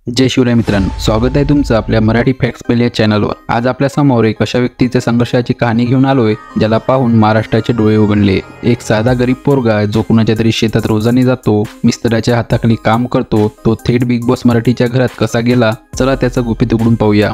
जय शिवराय मित्रांनो, स्वागत आहे तुमचं आपल्या मराठी फॅक्ट्स पेल या चॅनलवर। आज आपल्या समोर एक अशा व्यक्तीच्या संघर्षाची कहाणी घेऊन आलोय ज्याला पाहून महाराष्ट्राचे डोळे उघडले। एक साधा गरीब पोरगा जो कुणाच्या तरी शेतात रोजाने जातो, मिस्त्राच्या हाताखाली काम करतो, तो थेट बिग बॉस मराठीच्या घरात कसा गेला, चला त्याचं गुपित उघडून पाहूया।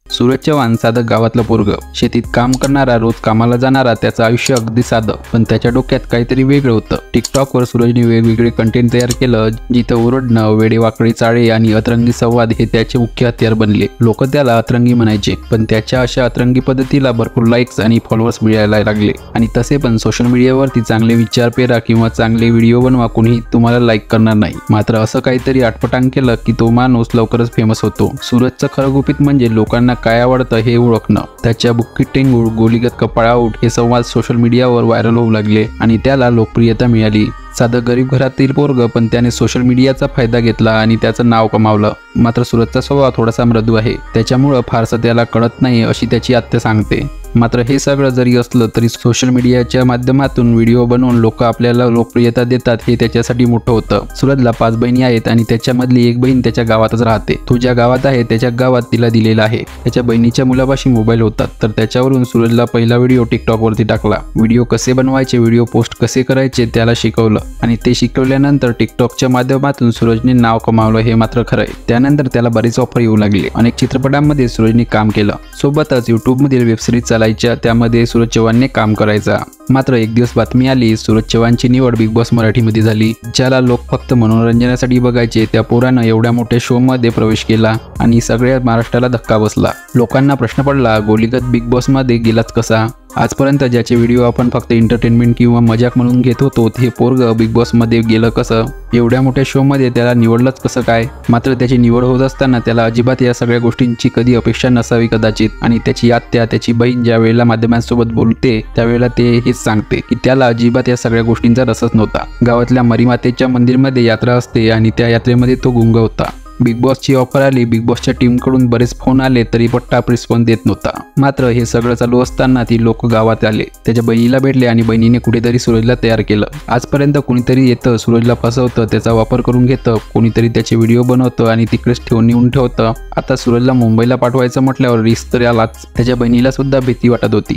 सूरज चव्हाण साधं गावातलं पोरग, शेतीत काम करणारा, रोज कामाला जाणारा। त्याचं आयुष्य अगदी साधं, पण त्याच्या डोक्यात काहीतरी वेगळं होतं। टिकटॉकवर सूरजने वेगवेगळे कंटेंट तयार केलं, जिथं ओरडणं, वेडेवाकडी चाळे आणि अतरंगी संवाद हे त्याचे मुख्य हत्यार बनले। लोक त्याला अतरंगी म्हणायचे, पण त्याच्या अशा अतरंगी पद्धतीला भरपूर लाईक्स आणि फॉलोअर्स मिळायला लागले। आणि तसे पण सोशल मीडियावरती चांगले विचार पेरा किंवा चांगले व्हिडिओ बनवा, कोणीही तुम्हाला लाईक करणार नाही। मात्र असं काहीतरी आटपटांग केलं की तो माणूस लवकरच फेमस होतो। सूरजचं खरं गुपित म्हणजे लोकांना काय आवडतं हे ओळखणं। त्याच्या बुक्की टेंगूळ, गोलीगत कपाळ आऊट हे संवाद सोशल मीडियावर व्हायरल होऊ लागले आणि त्याला लोकप्रियता मिळाली। साधं गरीब घरातील पोरग, पण त्याने सोशल मीडियाचा फायदा घेतला आणि त्याचं नाव कमावलं। मात्र सूरजचा स्वभाव थोडासा मृदू आहे, त्याच्यामुळं फारसं त्याला कळत नाही अशी त्याची आत्या सांगते। मात्र हे सगळं जरी असलं तरी सोशल मीडियाच्या माध्यमातून व्हिडिओ बनवून लोक आपल्याला लोकप्रियता देतात हे त्याच्यासाठी मोठं होतं। सूरजला 5 बहिणी आहेत आणि त्याच्यामधली एक बहीण त्याच्या गावातच राहते। तो ज्या गावात आहे त्याच्या गावात तिला दिलेला आहे। त्याच्या बहिणीच्या मुलापाशी मोबाईल होतात, तर त्याच्यावरून सूरजला पहिला व्हिडिओ टिकटॉकवरती टाकला। व्हिडिओ कसे बनवायचे, व्हिडिओ पोस्ट कसे करायचे त्याला शिकवलं आणि ते शिकवल्यानंतर टिकटॉकच्या माध्यमातून सूरजने नाव कमावलं हे मात्र खरं आहे। त्यानंतर त्याला बरीच ऑफर येऊ लागली। अनेक चित्रपटांमध्ये सूरजने काम केलं, सोबतच यूट्यूबमधील वेबसिरीज चालायच्या, त्यामध्ये सूरज चव्हाणने काम करायचा। मात्र एक दिवस बातमी आली, सूरज चव्हाणची निवड बिग बॉस मराठीमध्ये झाली। ज्याला लोक फक्त मनोरंजनासाठी बघायचे, त्या पोरानं एवढ्या मोठ्या शो मध्ये प्रवेश केला आणि सगळ्या महाराष्ट्राला धक्का बसला। लोकांना प्रश्न पडला, गोलीगत बिग बॉस मध्ये गेलाच कसा? आजपर्यंत ज्याचे व्हिडिओ आपण फक्त एंटरटेनमेंट किंवा मजाक म्हणून घेत होतो, हे पोरग बिग बॉस मध्ये गेलं कसं? एवढ्या मोठ्या शो मध्ये त्याला निवडलंच कसं काय? मात्र त्याची निवड होत असताना त्याला अजिबात या सगळ्या गोष्टींची कधी अपेक्षा नसावी कदाचित। आणि त्याची आत्या, त्याची बहीण ज्या वेळेला माध्यमांसोबत बोलते त्यावेळेला ते हेच सांगते की त्याला अजिबात या सगळ्या गोष्टींचा रसच नव्हता। गावातल्या मरीमातेच्या मंदिरमध्ये यात्रा असते आणि त्या यात्रेमध्ये तो गुंग होता। बिग बॉसची ऑफर आली, बिग बॉसच्या टीमकडून बरेच फोन आले, तरी पट्टाप रिस्पॉन्स देत नव्हता। मात्र हे सगळं चालू असताना ती लोक गावात आले, त्याच्या बहिणीला भेटले आणि बहिणीने कुठेतरी सूरजला तयार केलं। आजपर्यंत कुणीतरी येतं, सूरजला फसवतं, त्याचा वापर करून घेतं, कोणीतरी त्याचे व्हिडिओ बनवतं आणि तिकडेच नेऊन ठेवतं। आता सूरजला मुंबईला पाठवायचं म्हटल्यावर रिस्क तर आलाच, त्याच्या बहिणीला सुद्धा भीती वाटत होती।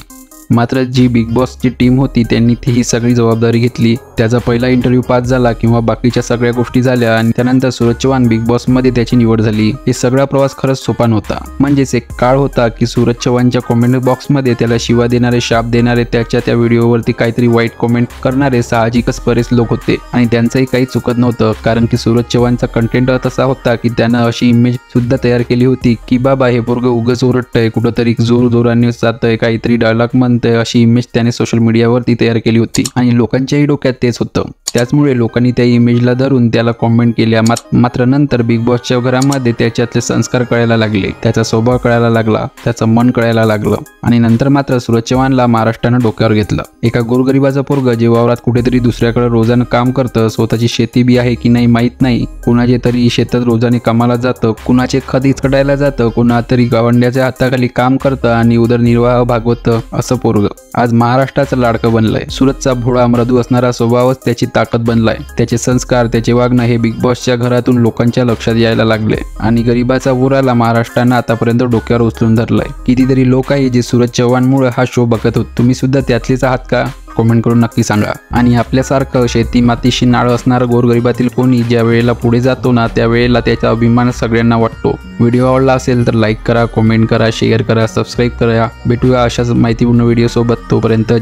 मात्र जी बिग बॉसची टीम होती त्यांनी ही सगळी जबाबदारी घेतली। त्याचा पहिला इंटरव्ह्यू पास झाला किंवा बाकीच्या सगळ्या गोष्टी झाल्या आणि त्यानंतर सूरज चव्हाण बिग बॉस मध्ये त्याची निवड झाली। हे सगळा प्रवास खरंच सोपा नव्हता। म्हणजेच एक काळ होता की सूरज चव्हाणच्या कॉमेंट बॉक्स मध्ये त्याला शिवा देणारे, शाप देणारे, त्याच्या त्या व्हिडिओवरती काहीतरी वाईट कॉमेंट करणारे साहजिकच बरेच लोक होते आणि त्यांचंही काही चुकत नव्हतं, कारण की सूरज चव्हाणचा कंटेंट तसा होता की त्यानं अशी इमेज सुद्धा तयार केली होती की बाबा हे पोरग उगाच ओरडतंय, कुठंतरी जोराने जातंय, काहीतरी डायलॉग अशी इमेज त्याने सोशल मीडियावरती तयार केली होती आणि लोकांच्याही डोक्यात तेच होतं। त्याचमुळे लोकांनी त्या इमेजला धरून त्याला कॉमेंट केल्या। मात्र नंतर बिग बॉसच्या घरामध्ये त्याच्यातले संस्कार कळायला लागले, त्याचा स्वभाव कळायला लागला, त्याचं मन कळायला लागलं आणि नंतर मात्र सूरज चव्हाणला महाराष्ट्रानं डोक्यावर घेतलं। एका गोरगरिबाचा पोरग जे वावरात कुठेतरी दुसऱ्याकडे रोजानं काम करतं, स्वतःची शेती बी आहे की नाही माहीत नाही, कुणाचे तरी शेतात रोजाने कामाला जातं, कुणाचे खत इचकटायला जातं, कुणा तरी गावंड्याच्या हाताखाली काम करतं आणि उदरनिर्वाह भागवतं, असं पोरग आज महाराष्ट्राचं लाडकं बनलंय। सूरजचा भोळा मृदू असणारा स्वभावच त्याची ताकद बनलाय। त्याचे संस्कार, त्याचे वागणं हे बिग बॉसच्या घरातून लोकांच्या लक्षात यायला लागले आणि गरिबाचा बोराला महाराष्ट्रानं आतापर्यंत डोक्यावर उचलून धरलंय। कितीतरी लोक आहे जे सूरज चव्हाणमुळे हा शो बघत होते। तुम्ही सुद्धा त्यातलेच आहात का? कमेंट करून नक्की सांगा। आणि आपल्यासारखं शेती मातीशी नाळ असणारं गोरगरिबातील कोणी ज्या वेळेला पुढे जातो ना, त्यावेळेला त्याचा अभिमान सगळ्यांना वाटतो। व्हिडिओ आवडला असेल तर लाईक करा, कमेंट करा, शेअर करा, सबस्क्राईब करा। भेटूया अशाच माहितीपूर्ण व्हिडिओ सोबत, तोपर्यंत